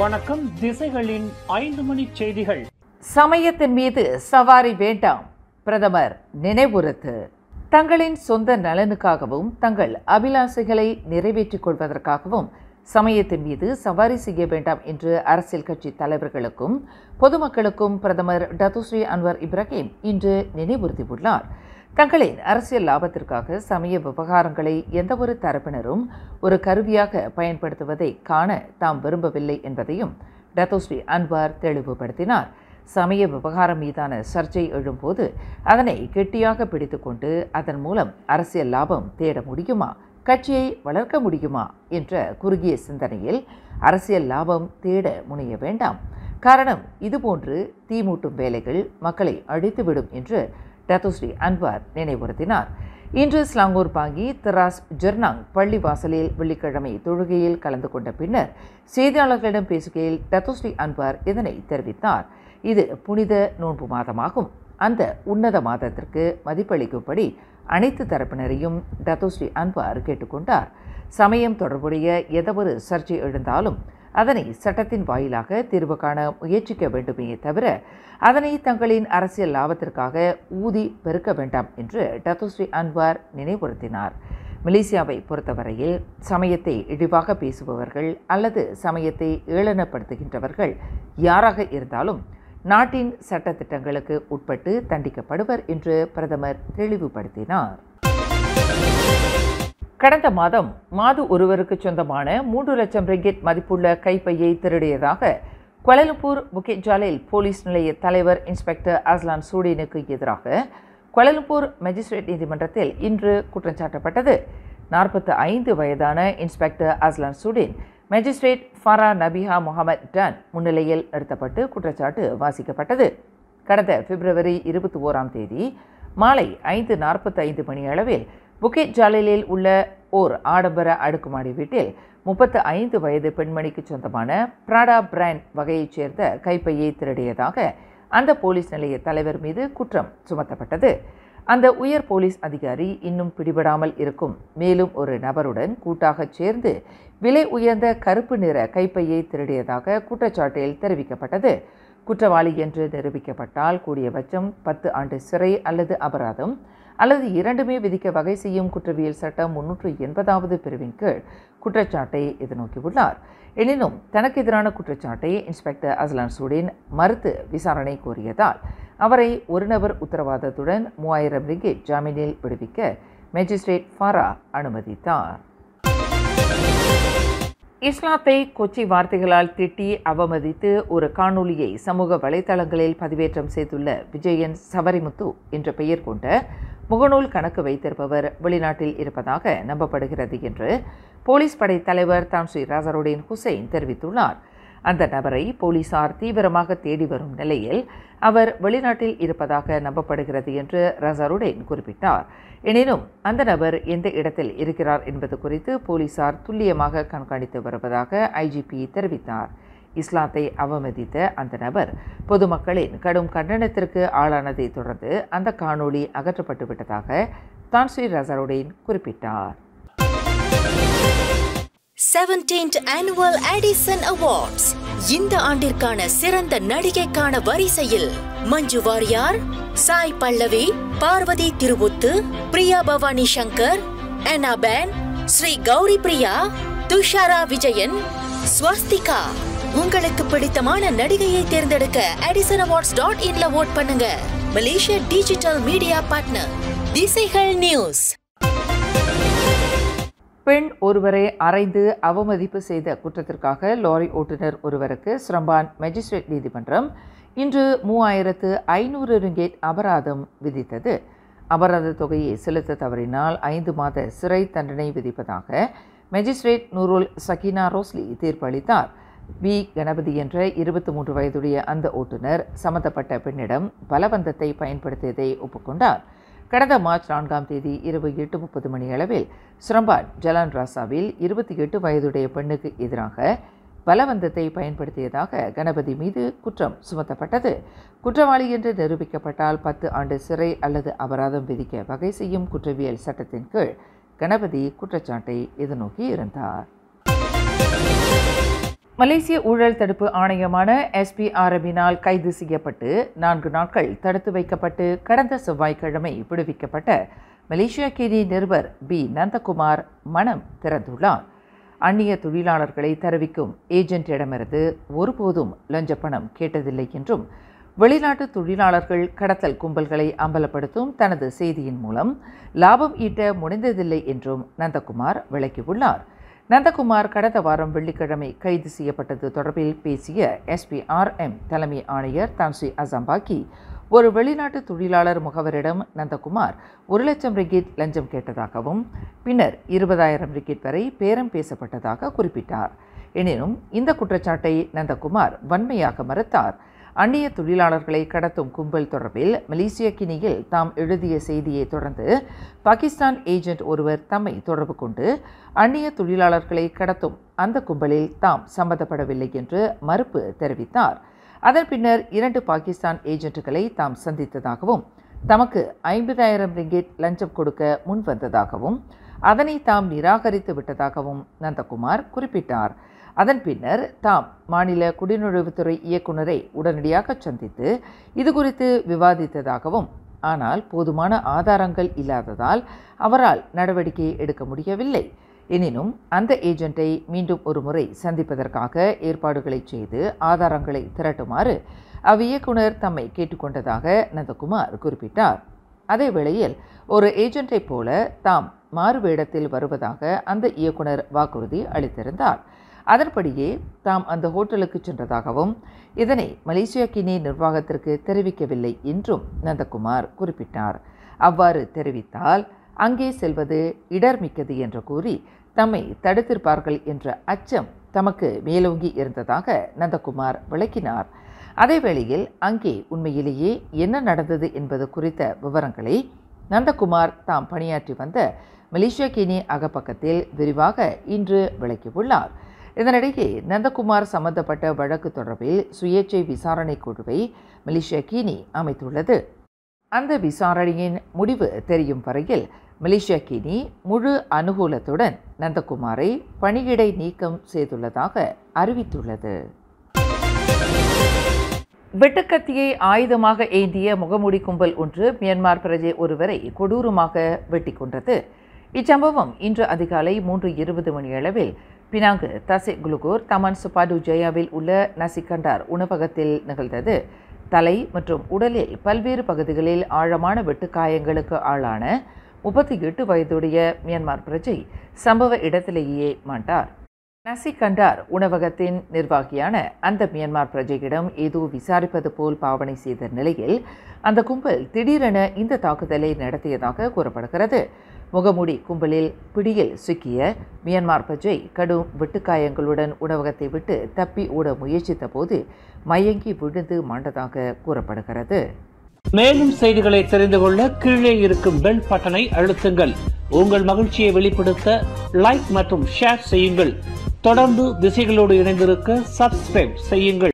வணக்கம். திசைகளின் 5 மணி செய்திகள். சமயத்தின் மீது சவாரி வேண்டாம், பிரதமர் நினைவுறுத்து. தங்களின் சொந்த நலனுக்காகவும் தங்கள் அபிலாசைகளை நிறைவேற்றிக் கொள்வதற்காகவும் சமயத்தின் மீது சவாரி செய்ய வேண்டாம் என்று அரசியல் கட்சி தலைவர்களுக்கும் பொதுமக்களுக்கும் பிரதமர் டத்தோஸ்ரீ அன்வர் இப்ராஹிம் இன்று நினைவுறுத்தியுள்ளார். தங்களின் அரசியல் லாபத்திற்காக சமய விவகாரங்களை எந்தவொரு தரப்பினரும் ஒரு கருவியாக பயன்படுத்துவதை காண தாம் விரும்பவில்லை என்பதையும் டத்தோஸ்ரீ அன்வார் தெளிவுபடுத்தினார். சமய விவகாரம் மீதான சர்ச்சை எழும்போது அதனை கெட்டியாக பிடித்துக்கொண்டு அதன் மூலம் அரசியல் லாபம் தேட முடியுமா, கட்சியை வளர்க்க முடியுமா என்ற குறுகிய சிந்தனையில் அரசியல் லாபம் தேட முனைய வேண்டாம். காரணம், இதுபோன்று தீமூட்டும் வேலைகள் மக்களை அழித்துவிடும் என்று டத்தோஸ்ரீ அன்வார் நினைவுறுத்தினார். இன்று ஸ்லாங்கூர் பாங்கி திராஸ் ஜெர்னாங் பள்ளி வாசலில் வெள்ளிக்கிழமை தொழுகையில் கலந்து கொண்ட பின்னர் செய்தியாளர்களிடம் பேசுகையில் டத்தோஸ்ரீ அன்வார் இதனை தெரிவித்தார். இது புனித நோன்பு மாதமாகும். அந்த உன்னத மாதத்திற்கு மதிப்பளிக்கும்படி அனைத்து தரப்பினரையும் டத்தோஸ்ரீ அன்வார் கேட்டுக்கொண்டார். சமயம் தொடர்புடைய எந்தவொரு சர்ச்சை எழுந்தாலும் அதனை சட்டத்தின் வாயிலாக தீர்வு காண முயற்சிக்க வேண்டுமே தவிர அதனை தங்களின் அரசியல் லாபத்திற்காக ஊதி பெருக்க வேண்டாம் என்று டத்தோஸ்ரீ அன்வார் நினைவுறுத்தினார். மலேசியாவை பொறுத்தவரையில் சமயத்தை இழிவாக பேசுபவர்கள் அல்லது சமயத்தை ஏளனப்படுத்துகின்றவர்கள் யாராக இருந்தாலும் நாட்டின் சட்டத்திட்டங்களுக்கு உட்பட்டு தண்டிக்கப்படுவர் என்று பிரதமர் தெளிவுபடுத்தினார். கடந்த மாதம் மாது ஒருவருக்கு சொந்தமான 3 லட்சம் ரிங்கிட் மதிப்புள்ள கைப்பையை திருடியதாக கோலாலம்பூர் புக்கெட் ஜாலில் போலீஸ் நிலைய தலைவர் இன்ஸ்பெக்டர் அஸ்லான் சூடீனுக்கு எதிராக கோலாலம்பூர் மேஜிஸ்ட்ரேட் நீதிமன்றத்தில் இன்று குற்றம் சாட்டப்பட்டது. 45 வயதான inspector Aslan Sudin magistrate Farah Nabiha Mohamed Dan முன்னிலையில் நிறுத்தப்பட்டு குற்றச்சாட்டு வாசிக்கப்பட்டது. கடந்த பிப்ரவரி 21ஆம் தேதி மாலை 5:45 மணி அளவில் புக்கெட் ஜாலிலில் உள்ள ஓர் ஆடம்பர அடுக்குமாடி வீட்டில் 35 வயது பெண்மணிக்கு சொந்தமான பிராடா பிராண்ட் வகையைச் சேர்ந்த கைப்பையை திருடியதாக அந்த போலீஸ் நிலைய தலைவர் மீது குற்றம் சுமத்தப்பட்டது. அந்த உயர் போலீஸ் அதிகாரி இன்னும் பிடிபடாமல் இருக்கும் மேலும் ஒரு நபருடன் கூட்டாக சேர்ந்து விலை உயர்ந்த கருப்பு நிற கைப்பையை திருடியதாக குற்றச்சாட்டில் தெரிவிக்கப்பட்டது. குற்றவாளி என்று நிரூபிக்கப்பட்டால் கூடியபட்சம் 10 ஆண்டு சிறை அல்லது அபராதம் அல்லது இரண்டுமே விதிக்க வகை செய்யும் குற்றவியல் சட்டம் 380வது பிரிவின் கீழ் குற்றச்சாட்டை எதிர்நோக்கியுள்ளார். எனினும் தனக்கு எதிரான குற்றச்சாட்டை இன்ஸ்பெக்டர் அஸ்லான் சூடீன் மறுத்து விசாரணை கோரியதால் அவரை ஒரு நபர் உத்தரவாதத்துடன் 3000 ரிங்கிட் ஜாமீனில் விடுவிக்க மேஜிஸ்ட்ரேட் ஃபாரா அனுமதித்தார். இஸ்லாத்தை கொச்சி வார்த்தைகளால் திட்டி அவமதித்து ஒரு காணொலியை சமூக வலைதளங்களில் பதிவேற்றம் செய்துள்ள விஜயன் சவரிமுத்து என்ற பெயர் கொண்ட முகநூல் கணக்கு வைத்திருப்பவர் வெளிநாட்டில் இருப்பதாக நம்பப்படுகிறது என்று போலீஸ் படை தலைவர் தான்ஸ்ரீ ராசருடீன் ஹுசைன் தெரிவித்துள்ளார். அந்த நபரை போலீசார் தீவிரமாக தேடி வரும் நிலையில் அவர் வெளிநாட்டில் இருப்பதாக நம்பப்படுகிறது என்று ராசருடீன் குறிப்பிட்டார். எனினும் அந்த நபர் எந்த இடத்தில் இருக்கிறார் என்பது குறித்து போலீசார் துல்லியமாக கண்காணித்து வருவதாக ஐஜிபி தெரிவித்தார். இஸ்லாத்தை அவமதித்த அந்த நபர் பொதுமக்களின் கடும் கண்டனத்திற்கு ஆளானதை தொடர்ந்து அந்த காணொளி அகற்றப்பட்டு விட்டதாக தான்ஸ்ரீ ராசருடீன் குறிப்பிட்டார். 17th Annual Edison Awards இந்த ஆண்டிற்கான சிறந்த நடிகைக்கான வரிசையில் மஞ்சு வாரியார், சாய் பல்லவி, பார்வதி திருவுத்து, பிரியா பவானி சங்கர், அனாபேன், ஸ்ரீ கௌரி பிரியா, துஷாரா விஜயன், ஸ்வஸ்திகா. உங்களுக்கு பிடித்தமான நடிகையை தேர்ந்தெடுக்க edisonAwards.in ஓட் பண்ணுங்க. மலேசியா டிஜிட்டல் மீடியா பார்ட்னர் திசைகள் நியூஸ். பெண் ஒருவரை அறைந்து அவமதிப்பு செய்த குற்றத்திற்காக லாரி ஓட்டுநர் ஒருவருக்கு ஸ்ரம்பான் மேஜிஸ்ட்ரேட் நீதிமன்றம் இன்று 3500 ரிங்கேட் அபராதம் விதித்தது. அபராத தொகையை செலுத்த தவறினால் 5 மாத சிறை தண்டனை விதிப்பதாக மேஜிஸ்ட்ரேட் நூருல் சக்கீனா ரோஸ்லி தீர்ப்பளித்தார். வி கணபதி என்ற 23 வயதுடைய அந்த ஓட்டுநர் சம்பந்தப்பட்ட பெண்ணிடம் பலவந்தத்தை பயன்படுத்தியதை ஒப்புக்கொண்டார். கடந்த மார்ச் 4ஆம் தேதி இரவு 8:30 மணி அளவில் ஸ்ரம்பான் ஜலான் ராசாவில் 28 வயதுடைய பெண்ணுக்கு எதிராக பலவந்தத்தை பயன்படுத்தியதாக கணபதி மீது குற்றம் சுமத்தப்பட்டது. குற்றவாளி என்று நிரூபிக்கப்பட்டால் 10 ஆண்டு சிறை அல்லது அபராதம் விதிக்க வகை செய்யும் குற்றவியல் சட்டத்தின் கீழ் கணபதி குற்றச்சாட்டை எதிர்நோக்கி இருந்தார். மலேசிய ஊழல் தடுப்பு ஆணையமான SPRM-இனால் கைது செய்யப்பட்டு 4 நாட்கள் தடுத்து வைக்கப்பட்டு கடந்த செவ்வாய்க்கிழமை விடுவிக்கப்பட்ட மலேசியா கினி நிருபர் B. நந்தகுமார் மனம் திறந்துள்ளார். அந்நிய தொழிலாளர்களை தருவிக்கும் ஏஜென்ட்டிடமிருந்து ஒருபோதும் லஞ்ச பணம் கேட்டதில்லை என்றும் வெளிநாட்டு தொழிலாளர்கள் கடத்தல் கும்பல்களை அம்பலப்படுத்தும் தனது செய்தியின் மூலம் லாபம் ஈட்ட முனைந்ததில்லை என்றும் நந்தகுமார் விளக்கியுள்ளார். நந்தகுமார் கடந்த வாரம் வெள்ளிக்கிழமை கைது செய்யப்பட்டது தொடர்பில் பேசிய SPRM தலைமை ஆணையர் தான்ஸ்ரீ அசாம்பாக்கி, ஒரு வெளிநாட்டு தொழிலாளர் முகவரிடம் நந்தகுமார் 1 லட்சம் ரிங்கிட் லஞ்சம் கேட்டதாகவும் பின்னர் 20,000 ரிங்கிட் வரை பேரம் பேசப்பட்டதாக குறிப்பிட்டார். எனினும் இந்த குற்றச்சாட்டை நந்தகுமார் வன்மையாக மறுத்தார். அந்நிய தொழிலாளர்களை கடத்தும் கும்பல் தொடர்பில் மலேசிய கினியில் தாம் எழுதிய செய்தியை தொடர்ந்து பாகிஸ்தான் ஏஜென்ட் ஒருவர் தம்மை தொடர்பு கொண்டு அந்நிய தொழிலாளர்களை கடத்தும் அந்த கும்பலில் தாம் சம்பந்தப்படவில்லை என்று மறுப்பு தெரிவித்தார். அதன் பின்னர் 2 பாகிஸ்தான் ஏஜென்ட்டுகளை தாம் சந்தித்ததாகவும் தமக்கு 50,000 ரிங்கிட் லஞ்சம் கொடுக்க முன்வந்ததாகவும் அதனை தாம் நிராகரித்து விட்டதாகவும் நந்தகுமார் குறிப்பிட்டார். அதன் பின்னர் தாம் மாநில குடிநுழைவுத்துறை இயக்குநரை உடனடியாக சந்தித்து இதுகுறித்து விவாதித்ததாகவும் ஆனால் போதுமான ஆதாரங்கள் இல்லாததால் அவரால் நடவடிக்கை எடுக்க முடியவில்லை. எனினும் அந்த ஏஜென்ட்டை மீண்டும் ஒரு முறை சந்திப்பதற்காக ஏற்பாடுகளை செய்து ஆதாரங்களை திரட்டுமாறு அவ்வியக்குனர் தம்மை கேட்டுக்கொண்டதாக நந்தகுமார் குறிப்பிட்டார். அதேவேளையில் ஒரு ஏஜென்ட்டை போல தாம் மாறுவேடத்தில் வருவதாக அந்த இயக்குனர் வாக்குறுதி அளித்திருந்தார். அதன்படியே தாம் அந்த ஹோட்டலுக்கு சென்றதாகவும் இதனை மலேசியா கினி நிர்வாகத்திற்கு தெரிவிக்கவில்லை என்றும் நந்தகுமார் குறிப்பிட்டார். அவ்வாறு தெரிவித்தால் அங்கே செல்வது இடர்மிக்கது என்று கூறி தம்மை தடுத்திருப்பார்கள் என்ற அச்சம் தமக்கு மேலோங்கி இருந்ததாக நந்தகுமார் விளக்கினார். அதேவேளையில் அங்கே உண்மையிலேயே என்ன நடந்தது என்பது குறித்த விவரங்களை நந்தகுமார் தாம் பணியாற்றி வந்த மலேசியா கினி அகப்பக்கத்தில் விரிவாக இன்று விளக்கியுள்ளார். இதனிடையே நந்தகுமார் சம்பந்தப்பட்ட வழக்கு தொடர்பில் சுயேட்சை விசாரணை குழுவை மலேசியா கினி அமைத்துள்ளது. அந்த விசாரணையின் முடிவு தெரியும் வரையில் மலேசியா கினி முழு அனுகூலத்துடன் நந்தகுமாரை பணியிடை நீக்கம் செய்துள்ளதாக அறிவித்துள்ளது. வெட்டுக்கத்தியை ஆயுதமாக ஏந்திய முகமூடி கும்பல் ஒன்று மியான்மர் பிரஜை ஒருவரை கொடூரமாக வெட்டி கொன்றது. இச்சம்பவம் இன்று அதிகாலை 3:20 மணியளவில் பினாங்கு தசே குலுகூர் தமன் சுபாடு ஜெயாவில் உள்ள நசிகண்டார் உணவகத்தில் நிகழ்ந்தது. தலை மற்றும் உடலில் பல்வேறு பகுதிகளில் ஆழமான வெட்டுக்காயங்களுக்கு ஆளான 38 வயதுடைய மியான்மர் பிரஜை சம்பவ இடத்திலேயே மாண்டார். நசிகண்டார் உணவகத்தின் நிர்வாகியான அந்த மியான்மர் பிரஜையிடம் ஏதோ விசாரிப்பது போல் பாவனை செய்த நிலையில் அந்த கும்பல் திடீரென இந்த தாக்குதலை நடத்தியதாக கூறப்படுகிறது. முகமூடி கும்பலில் பிடியில் சிக்கிய மியான்மர் பிரஜை கடும் வெட்டுக்காயங்களுடன் உணவகத்தை விட்டு தப்பி ஓட முயற்சித்த போது மயங்கி விழுந்து மாண்டதாக கூறப்படுகிறது. மேலும் செய்திகளை தெரிந்து கொள்ள கீழே இருக்கும் பெல் பட்டனை அழுத்துங்கள். உங்கள் மகிழ்ச்சியை வெளிப்படுத்த லைக் மற்றும் ஷேர் செய்யுங்கள். தொடர்ந்து திசைகளோடு இணைந்திருக்க சப்ஸ்கிரைப் செய்யுங்கள்.